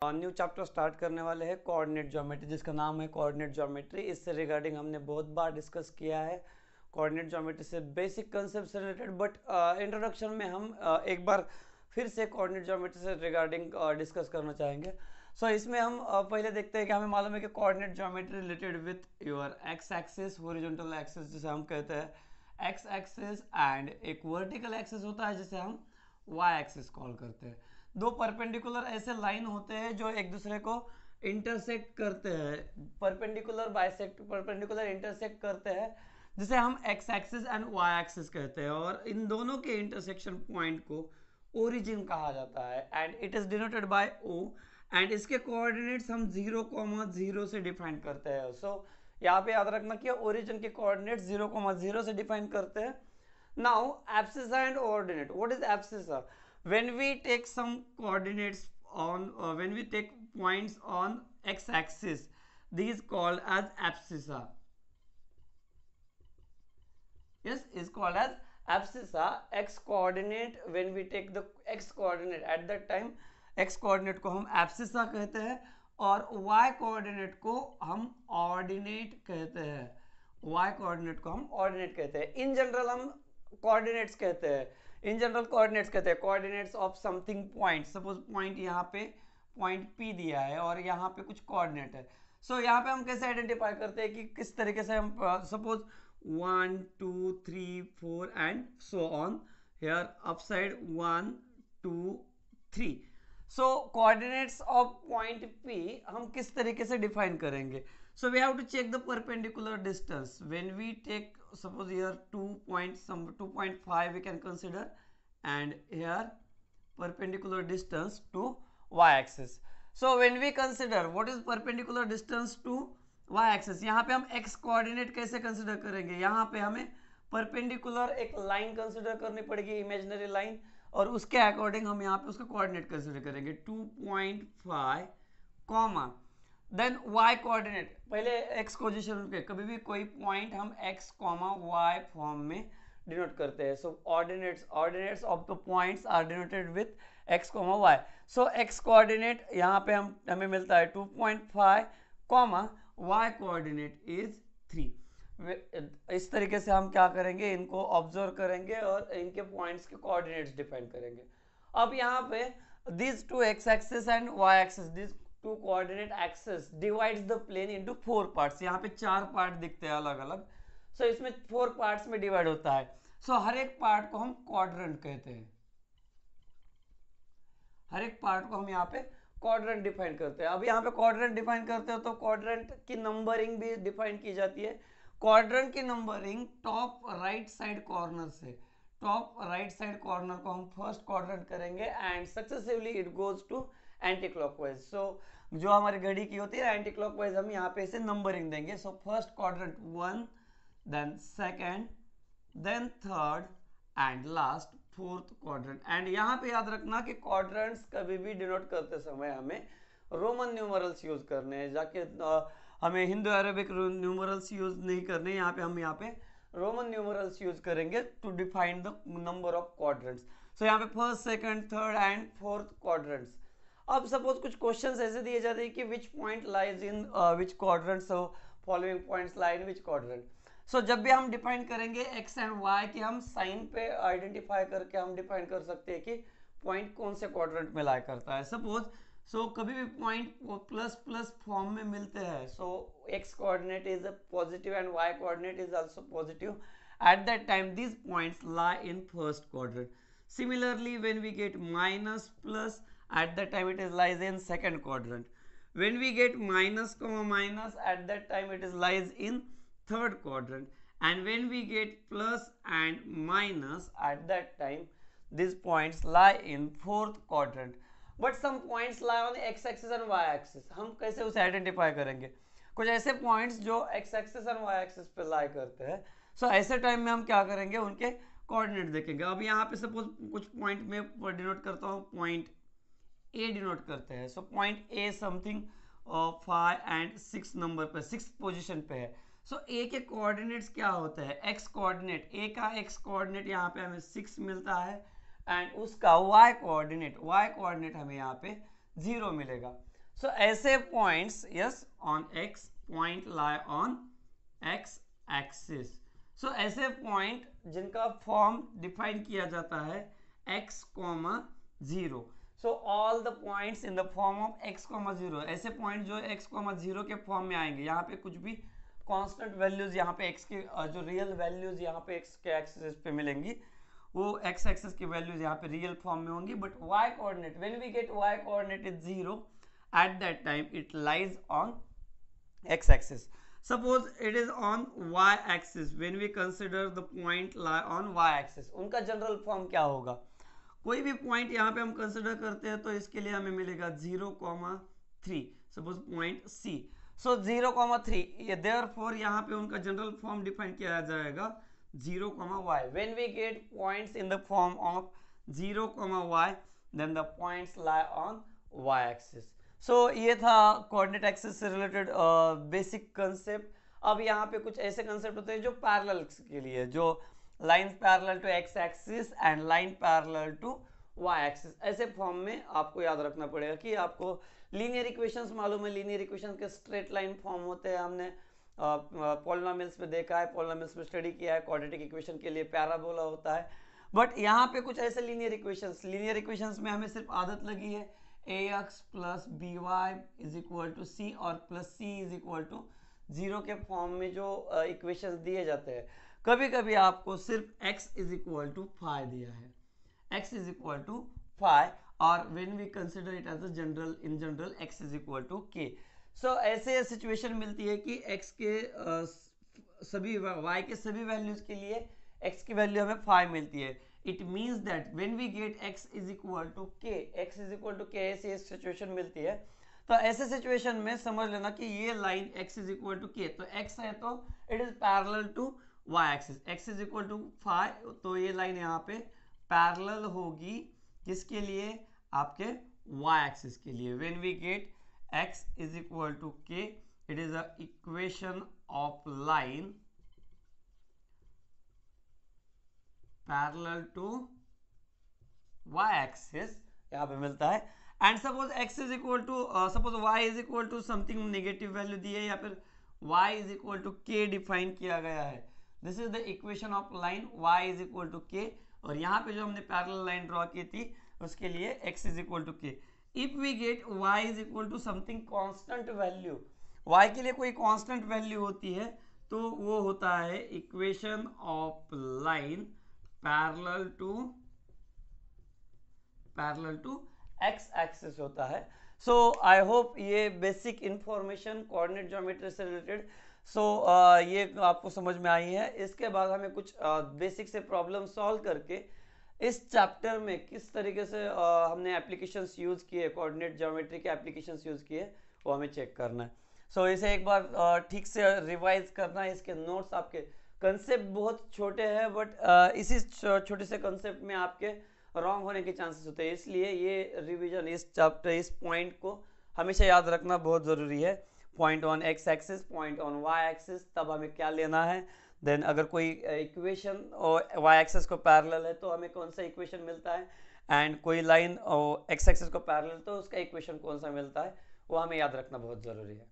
New chapter start करने वाले हैं कोऑर्डिनेट ज्योमेट्री, जिसका नाम है कोऑर्डिनेट ज्योमेट्री। इससे रिगार्डिंग हमने बहुत बार डिस्कस किया है। कोऑर्डिनेट ज्योमेट्री से बेसिक कंसेप्ट से रिलेटेड, बट इंट्रोडक्शन में हम एक बार फिर से कोऑर्डिनेट ज्योमेट्री से रिगार्डिंग डिस्कस करना चाहेंगे। सो इसमें हम पहले देखते हैं कि हमें मालूम है कि coordinate geometry related with your x axis, horizontal axis जिसे हम कहते हैं एक्स एक्सिस, एंड एक वर्टिकल एक्सिस होता है जिसे हम वाई एक्सिस कॉल करते हैं। दो परपेंडिकुलर ऐसे लाइन होते हैं जो एक दूसरे को इंटरसेक्ट करते हैं, परपेंडिकुलर इंटरसेक्ट करते हैं, जिसे हम x axis and y axis कहते हैं। और इन दोनों के इंटरसेक्शन पॉइंट को ओरिजिन कहा जाता है and it is denoted by O. And इसके कोऑर्डिनेट्स हम 0,0 से डिफाइन करते हैं। सो यहाँ पे याद रखना कि ओरिजिन के कोऑर्डिनेट्स 0,0 से डिफाइन करते हैं। Now, abscissa and ordinate. What is abscissa? When we take some coordinates on, when we take points on x-axis, these called as abscissa. Yes, is called as abscissa. X coordinate, when we take the x coordinate at that time, x coordinate को हम abscissa कहते हैं और y coordinate को हम ordinate कहते हैं। y coordinate को हम ordinate कहते हैं। In general हम कोऑर्डिनेट्स कहते हैं, इन जनरल कोऑर्डिनेट्स कहते हैं coordinates of something point. Suppose point यहाँ पे पॉइंट P दिया है और यहाँ पे कुछ कोऑर्डिनेट है। सो यहाँ पे हम कैसे आइडेंटिफाई करते हैं कि किस तरीके से हम suppose 1 2 3 4 and so on, here upside 1 2 3। So coordinates of point P हम किस तरीके से डिफाइन करेंगे? So we have to check the perpendicular distance. When we take, suppose here 2.5 we can consider, and here perpendicular distance to y-axis. So when we consider what is perpendicular distance to y-axis, यहाँ पे हम x coordinate कैसे consider करेंगे? यहाँ पे हमें perpendicular एक line consider करनी पड़ेगी, imaginary line, और उसके according हम यहाँ पे उसका coordinate consider करेंगे 2.5 कॉमा देन y कोऑर्डिनेट। पहले x पोजीशन पे कभी भी कोई पॉइंट हम x, y फॉर्म में डिनोट करते हैं। So ordinates of the points are denoted with x, y। So x coordinate यहाँ पे हमें मिलता है 2.5 कॉमा y कोऑर्डिनेट इज 3। इस तरीके से हम क्या करेंगे, इनको ऑब्जर्व करेंगे और इनके पॉइंट्स के कोऑर्डिनेट्स डिफाइन करेंगे। अब यहाँ पे this two x axis and y axis, this two coordinate axis divides the plane into 4 parts. यहाँ पे 4 पार्ट दिखते हैं अलग अलग। सो इसमें 4 पार्ट्स में डिवाइड होता है। सो हर एक पार्ट को हम क्वाड्रेंट कहते हैं। हर एक पार्ट को हम यहाँ पे क्वाड्रेंट डिफाइन करते हैं। अब यहाँ पे क्वाड्रेंट डिफाइन करते हो तो क्वाड्रेंट की नंबरिंग भी डिफाइन की जाती है। क्वाड्रेंट की numbering top right side corner से, टॉप राइट साइड कॉर्नर को हम फर्स्ट क्वाड्रेंट करेंगे and successively it goes to anti clockwise. So जो हमारी घड़ी की होती है एंटी क्लॉकवाइज हम यहाँ पे इसे नंबरिंग देंगे। So first quadrant 1, then second, then third and last fourth quadrant. And यहाँ पे याद रखना कि क्वाड्रेंट्स कभी भी डिनोट करते समय हमें रोमन न्यूमरल्स यूज करने हैं, जाके हमें हिंदू अरेबिक न्यूमरल्स यूज नहीं करने। यहाँ पे रोमन न्यूमरल्स यूज करेंगे to define the number of quadrants. So यहाँ पे first, second, third and fourth quadrants. अब सपोज कुछ क्वेश्चंस ऐसे दिए जाते हैं कि which point lies in which quadrant, so following points lie in which quadrant. So जब भी हम डिफाइन करेंगे x एंड y की, हम साइन पे आइडेंटिफाई करके हम डिफाइन कर सकते हैं कि पॉइंट कौन से क्वाड्रेंट में लाई करता है। सपोज कभी भी पॉइंट प्लस प्लस फॉर्म में मिलते हैं, so x coordinate is positive and y coordinate is also positive, at that time these points lie in first quadrant. Similarly when we get minus plus, at that time it is lies in second quadrant. When we get minus comma minus, at that time it is lies in third quadrant. And when we get plus and minus, at that time these points lie in fourth quadrant. But some points lie on x axis and y axis. हम कैसे उसे identify करेंगे? कुछ ऐसे points जो x axis और y axis पे लाई करते हैं। सो ऐसे टाइम में हम क्या करेंगे, उनके कोऑर्डिनेट देखेंगे। अब यहाँ पे सपोज कुछ पॉइंट में डिनोट करता हूँ, पॉइंट ए डिनोट करते हैं। So point A something 5 and 6 number पे, 6 पोजीशन पे है। सो ए के कोऑर्डिनेट्स क्या होते हैं, एक्स कोऑर्डिनेट, ए का एक्स कोऑर्डिनेट यहाँ पे हमें 6 मिलता है एंड उसका y कोऑर्डिनेट हमें यहाँ पे 0 मिलेगा। सो ऐसे points yes on X point lie on x axis. So ऐसे पॉइंट जिनका फॉर्म डिफाइन किया जाता है x, 0। So all the points in the form of x, 0, ऐसे पॉइंट जो x, 0 के फॉर्म में आएंगे, यहाँ पे कुछ भी कांस्टेंट वैल्यूज, यहाँ पे x के जो रियल वैल्यूज यहाँ पे x के एक्सिस पे मिलेंगी, वो x एक्सिस की वैल्यूज यहाँ पे रियल फॉर्म में होंगी। But y coordinate, when we get y coordinate is 0, at that time it lies on x axis. Suppose it is on y axis, when we consider the point lie on y axis, उनका general form क्या होगा? कोई भी point यहाँ पे हम consider करते हैं तो इसके लिए हमें मिलेगा 0,3, suppose point C। So 0,3, therefore यहाँ पे उनका जनरल फॉर्म डिफाइन किया जाएगा 0,y। When we get points in the form of 0,y, then the points lie on y axis. So ये था कोऑर्डिनेट एक्सिस से रिलेटेड बेसिक कंसेप्ट। अब यहाँ पे कुछ ऐसे कंसेप्ट होते हैं जो पैरेलल के लिए, जो line parallel to x axis and line parallel to y axis, ऐसे फॉर्म में आपको याद रखना पड़ेगा कि आपको लीनियर इक्वेशंस मालूम है, लीनियर इक्वेशंस के स्ट्रेट लाइन फॉर्म होते हैं, हमने पॉलिनोमियल्स में देखा है, पॉलिनोमियल्स में स्टडी किया है, क्वाड्रेटिक इक्वेशन के लिए पैराबोला होता है। बट यहाँ पे कुछ ऐसे लीनियर इक्वेशंस में हमें सिर्फ आदत लगी है ax plus B Y is equal to C और plus C is equal to 0 के फॉर्म में जो इक्वेशंस दिए जाते हैं। कभी कभी आपको सिर्फ x is equal to phi दिया है, x is equal to phi, और when we consider it as a general, in general x is equal to k। So ऐसे सिचुएशन मिलती है कि x के सभी y के सभी वैल्यूज के लिए x की वैल्यू हमें फाई मिलती है। It means that when we get x is equal to k, ऐसी सिचुएशन मिलती है। तो ऐसे सिचुएशन में समझ लेना कि ये line x is equal to k, तो x है तो it is parallel to y axis, x is equal to phi, तो ये लाइन यहाँ पे पैरेलल होगी किसके लिए? आपके y axis के लिए। When we get x is equal to k, it is a equation of line parallel to y axis यहाँ पे मिलता है। And suppose x is equal to, suppose y is equal to something negative value दी है, या फिर y is equal to k define किया गया है। This is the equation of line y is equal to k, और यहाँ पे जो हमने पैरेलल लाइन ड्रॉ की थी उसके लिए x is equal to k। If we get y is equal to something constant value, y के लिए कोई कांस्टेंट वैल्यू होती है तो वो होता है equation of line parallel to x axis होता है। सो आई होप ये बेसिक इंफॉर्मेशन कोऑर्डिनेट ज्योमेट्री से रिलेटेड ये आपको समझ में आई है। इसके बाद हमें कुछ बेसिक से प्रॉब्लम सॉल्व करके इस चैप्टर में किस तरीके से हमने एप्लीकेशंस यूज किए, कोऑर्डिनेट ज्योमेट्री के एप्लीकेशंस यूज किए, वो हमें चेक करना है। सो इसे एक बार ठीक से रिवाइज करना है। इसके नोट्स, आपके कंसेप्ट बहुत छोटे हैं, बट इसी छोटे से कंसेप्ट में आपके रॉन्ग होने के चांसेस होते हैं, इसलिए ये रिवीजन, इस चैप्टर, इस पॉइंट को हमेशा याद रखना बहुत ज़रूरी है। Point on x axis, point on y axis, तब हमें क्या लेना है। देन अगर कोई इक्वेशन और वाई एक्सिस को पैरेलल है तो हमें कौन सा इक्वेशन मिलता है, एंड कोई लाइन एक्स एक्सिस को पैरेलल तो उसका इक्वेशन कौन सा मिलता है, वो हमें याद रखना बहुत ज़रूरी है।